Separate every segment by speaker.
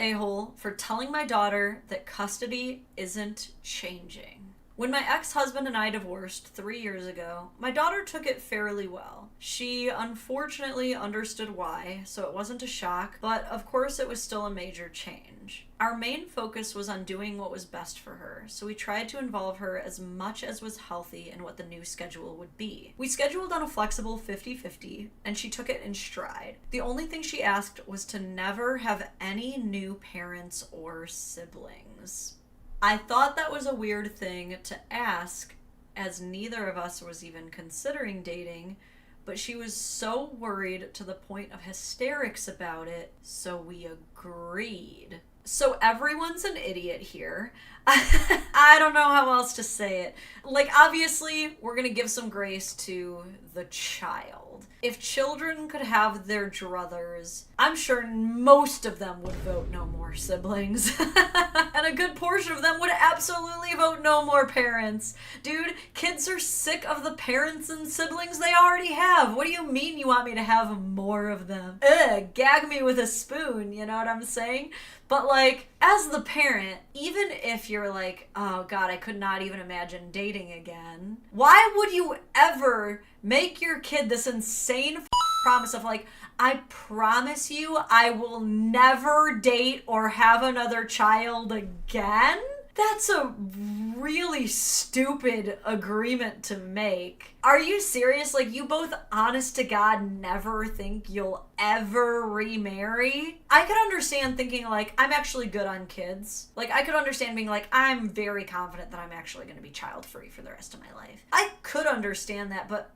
Speaker 1: a-hole for telling my daughter that custody isn't changing. When my ex-husband and I divorced 3 years ago, my daughter took it fairly well. She unfortunately understood why, so it wasn't a shock, but of course it was still a major change. Our main focus was on doing what was best for her, so we tried to involve her as much as was healthy in what the new schedule would be. We scheduled on a flexible 50-50, and she took it in stride. The only thing she asked was to never have any new parents or siblings. I thought that was a weird thing to ask, as neither of us was even considering dating, but she was so worried to the point of hysterics about it, so we agreed. So everyone's an idiot here. I don't know how else to say it. Like, obviously, we're gonna give some grace to the child. If children could have their druthers, I'm sure most of them would vote no more siblings. And a good portion of them would absolutely vote no more parents. Dude, kids are sick of the parents and siblings they already have. What do you mean you want me to have more of them? Ugh, gag me with a spoon, you know what I'm saying? But like, as the parent, even if you're like, oh God, I could not even imagine dating again, why would you ever make your kid this insane promise of like, I promise you I will never date or have another child again? That's a really stupid agreement to make. Are you serious? Like, you both, honest to God, never think you'll ever remarry? I could understand thinking, like, I'm actually good on kids. Like, I could understand being like, I'm very confident that I'm actually going to be child-free for the rest of my life. I could understand that, but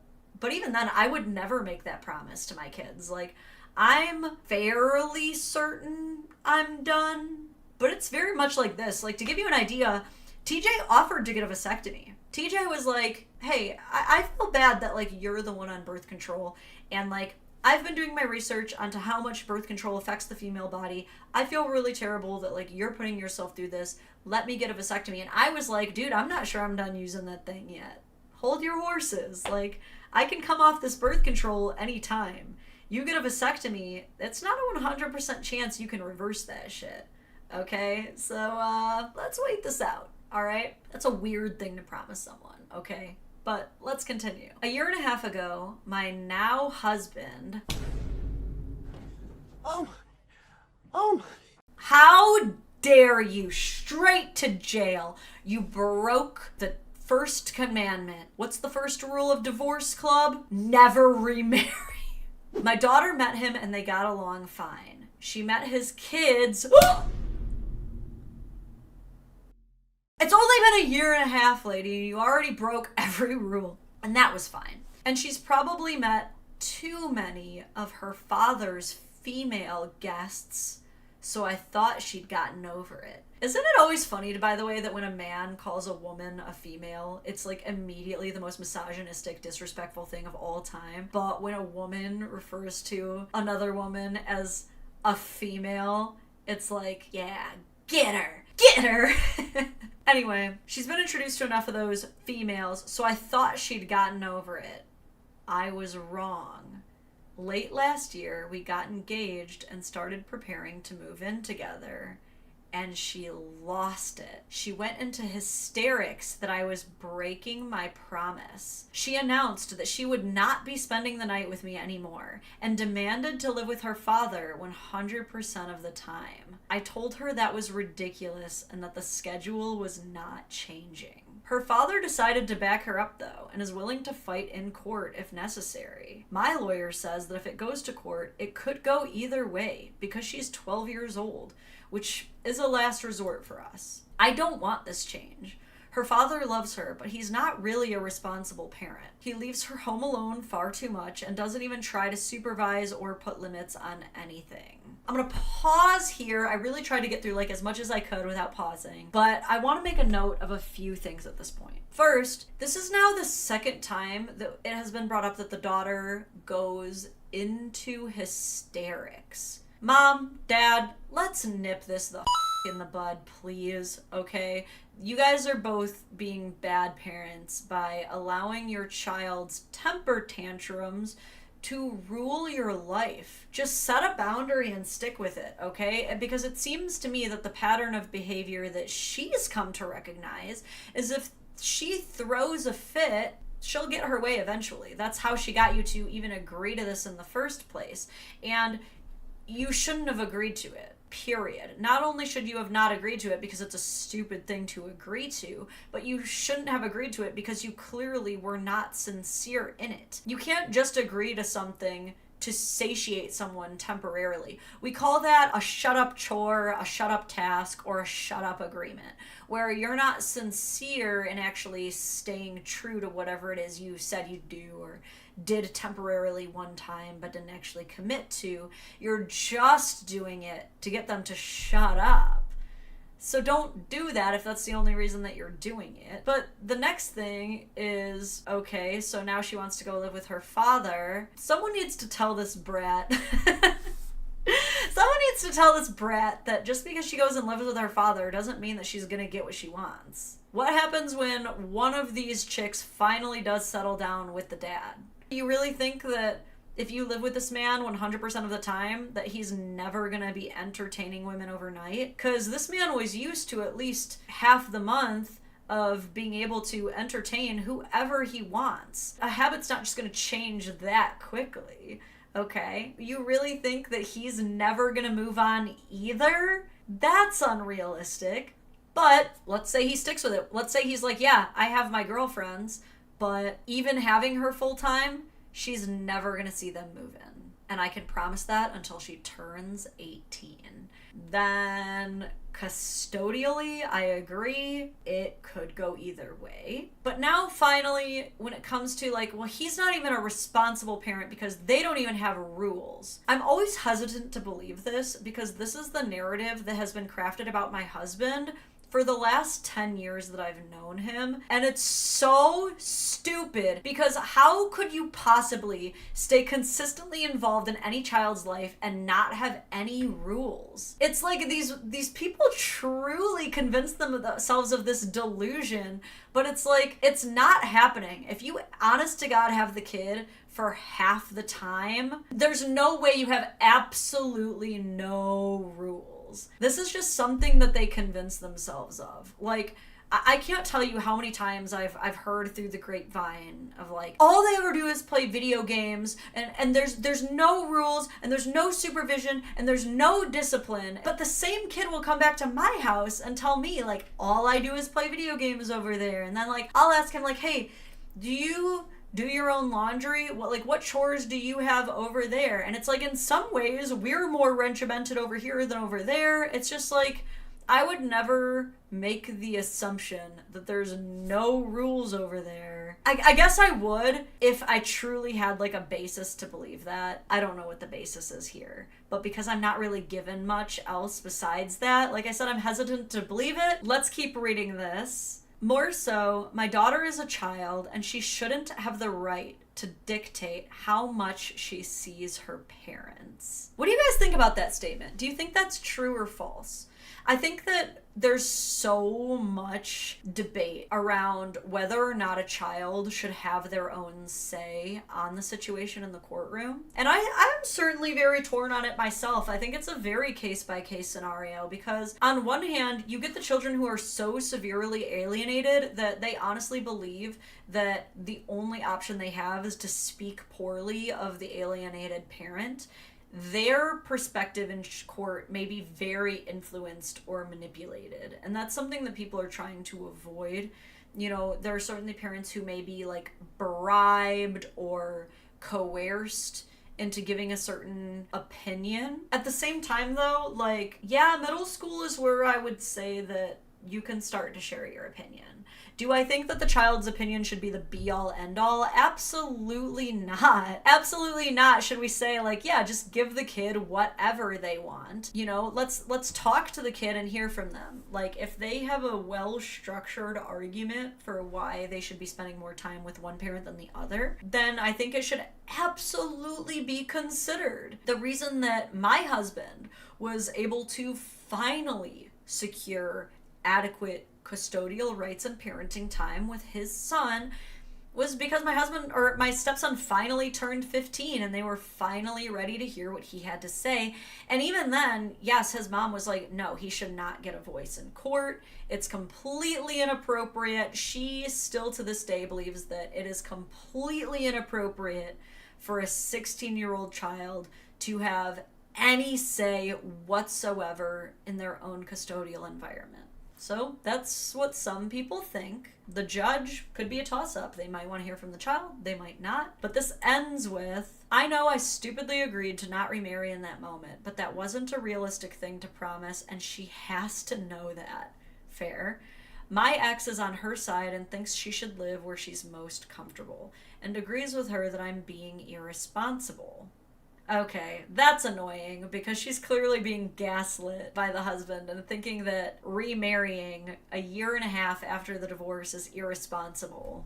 Speaker 1: even then, I would never make that promise to my kids. Like, I'm fairly certain I'm done. But it's very much like this. Like, to give you an idea, TJ offered to get a vasectomy. TJ was like, hey, I feel bad that, like, you're the one on birth control. And, like, I've been doing my research onto how much birth control affects the female body. I feel really terrible that, like, you're putting yourself through this. Let me get a vasectomy. And I was like, dude, I'm not sure I'm done using that thing yet. Hold your horses. Like, I can come off this birth control anytime. You get a vasectomy, it's not a 100% chance you can reverse that shit. Okay, so let's wait this out, all right? That's a weird thing to promise someone, okay? But let's continue. A year and a half ago, my now husband... Oh. How dare you? Straight to jail. You broke the first commandment. What's the first rule of Divorce Club? Never remarry. My daughter met him and they got along fine. She met his kids... It's only been a year and a half, lady. You already broke every rule. And that was fine. And she's probably met too many of her father's female guests, so I thought she'd gotten over it. Isn't it always funny, by the way, that when a man calls a woman a female, it's like immediately the most misogynistic, disrespectful thing of all time. But when a woman refers to another woman as a female, it's like, yeah, get her. Get her! Anyway, she's been introduced to enough of those females, so I thought she'd gotten over it. I was wrong. Late last year, we got engaged and started preparing to move in together, and she lost it. She went into hysterics that I was breaking my promise. She announced that she would not be spending the night with me anymore and demanded to live with her father 100% of the time. I told her that was ridiculous and that the schedule was not changing. Her father decided to back her up though and is willing to fight in court if necessary. My lawyer says that if it goes to court, it could go either way because she's 12 years old, which is a last resort for us. I don't want this change. Her father loves her, but he's not really a responsible parent. He leaves her home alone far too much and doesn't even try to supervise or put limits on anything. I'm gonna pause here. I really tried to get through like as much as I could without pausing, but I want to make a note of a few things at this point. First, this is now the second time that it has been brought up that the daughter goes into hysterics. Mom, Dad, let's nip this the in the bud, please, okay? You guys are both being bad parents by allowing your child's temper tantrums to rule your life. Just set a boundary and stick with it, okay? Because it seems to me that the pattern of behavior that she's come to recognize is if she throws a fit, she'll get her way eventually. That's how she got you to even agree to this in the first place. And you shouldn't have agreed to it. Period. Not only should you have not agreed to it because it's a stupid thing to agree to, but you shouldn't have agreed to it because you clearly were not sincere in it. You can't just agree to something to satiate someone temporarily. We call that a shut up chore, a shut up task, or a shut up agreement, where you're not sincere in actually staying true to whatever it is you said you'd do or did temporarily one time but didn't actually commit to. You're just doing it to get them to shut up. So don't do that if that's the only reason that you're doing it. But the next thing is, okay, so now she wants to go live with her father. Someone needs to tell this brat that just because she goes and lives with her father doesn't mean that she's gonna get what she wants. What happens when one of these chicks finally does settle down with the dad? You really think that if you live with this man 100% of the time, that he's never gonna be entertaining women overnight? Because this man was used to at least half the month of being able to entertain whoever he wants. A habit's not just gonna change that quickly, okay? You really think that he's never gonna move on either? That's unrealistic. But let's say he sticks with it. Let's say he's like, yeah, I have my girlfriends, but even having her full time, she's never gonna see them move in. And I can promise that until she turns 18. Then custodially, I agree, it could go either way. But now finally, when it comes to like, well, he's not even a responsible parent because they don't even have rules. I'm always hesitant to believe this because this is the narrative that has been crafted about my husband for the last 10 years that I've known him. And it's so stupid because how could you possibly stay consistently involved in any child's life and not have any rules? It's like these people truly convince themselves of this delusion, but it's like, it's not happening. If you honest to God have the kid for half the time, there's no way you have absolutely no rules. This is just something that they convince themselves of. Like, I can't tell you how many times I've heard through the grapevine of like, all they ever do is play video games and there's no rules and there's no supervision and there's no discipline. But the same kid will come back to my house and tell me like, all I do is play video games over there. And then like, I'll ask him like, hey, do you do your own laundry? What chores do you have over there? And it's like, in some ways, we're more regimented over here than over there. It's just like, I would never make the assumption that there's no rules over there. I guess I would if I truly had like a basis to believe that. I don't know what the basis is here. But because I'm not really given much else besides that, like I said, I'm hesitant to believe it. Let's keep reading this. More so, my daughter is a child and she shouldn't have the right to dictate how much she sees her parents. What do you guys think about that statement? Do you think that's true or false? I think that there's so much debate around whether or not a child should have their own say on the situation in the courtroom. And I'm certainly very torn on it myself. I think it's a very case-by-case scenario because on one hand, you get the children who are so severely alienated that they honestly believe that the only option they have is to speak poorly of the alienated parent. Their perspective in court may be very influenced or manipulated. And that's something that people are trying to avoid. You know, there are certainly parents who may be like bribed or coerced into giving a certain opinion. At the same time though, like, yeah, middle school is where I would say that you can start to share your opinion. Do I think that the child's opinion should be the be-all, end-all? Absolutely not. Absolutely not. Should we say, like, yeah, just give the kid whatever they want? You know, let's talk to the kid and hear from them. Like, if they have a well-structured argument for why they should be spending more time with one parent than the other, then I think it should absolutely be considered. The reason that my husband was able to finally secure adequate custodial rights and parenting time with his son was because my stepson finally turned 15 and they were finally ready to hear what he had to say. And even then, yes, his mom was like, no, he should not get a voice in court. It's completely inappropriate. She still to this day believes that it is completely inappropriate for a 16-year-old child to have any say whatsoever in their own custodial environment. So that's what some people think. The judge could be a toss-up. They might want to hear from the child, they might not. But this ends with, I know I stupidly agreed to not remarry in that moment, but that wasn't a realistic thing to promise, and she has to know that. Fair. My ex is on her side and thinks she should live where she's most comfortable, and agrees with her that I'm being irresponsible. Okay, that's annoying because she's clearly being gaslit by the husband and thinking that remarrying a year and a half after the divorce is irresponsible.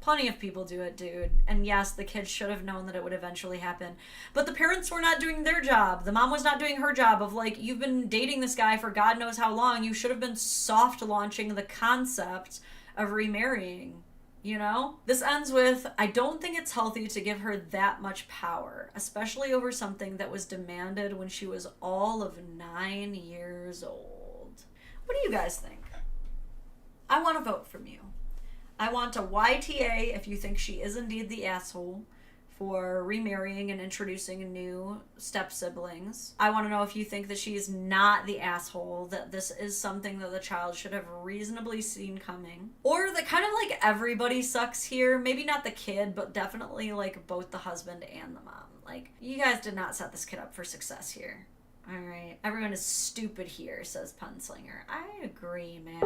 Speaker 1: Plenty of people do it, dude. And yes, the kids should have known that it would eventually happen. But the parents were not doing their job. The mom was not doing her job of like, you've been dating this guy for God knows how long. You should have been soft launching the concept of remarrying. You know? This ends with, I don't think it's healthy to give her that much power, especially over something that was demanded when she was all of 9 years old. What do you guys think? I want to vote from you. I want a YTA if you think she is indeed the asshole for remarrying and introducing new step-siblings. I want to know if you think that she is not the asshole, that this is something that the child should have reasonably seen coming. Or that kind of like everybody sucks here. Maybe not the kid, but definitely like both the husband and the mom. Like, you guys did not set this kid up for success here. All right. Everyone is stupid here, says Punslinger. I agree, man.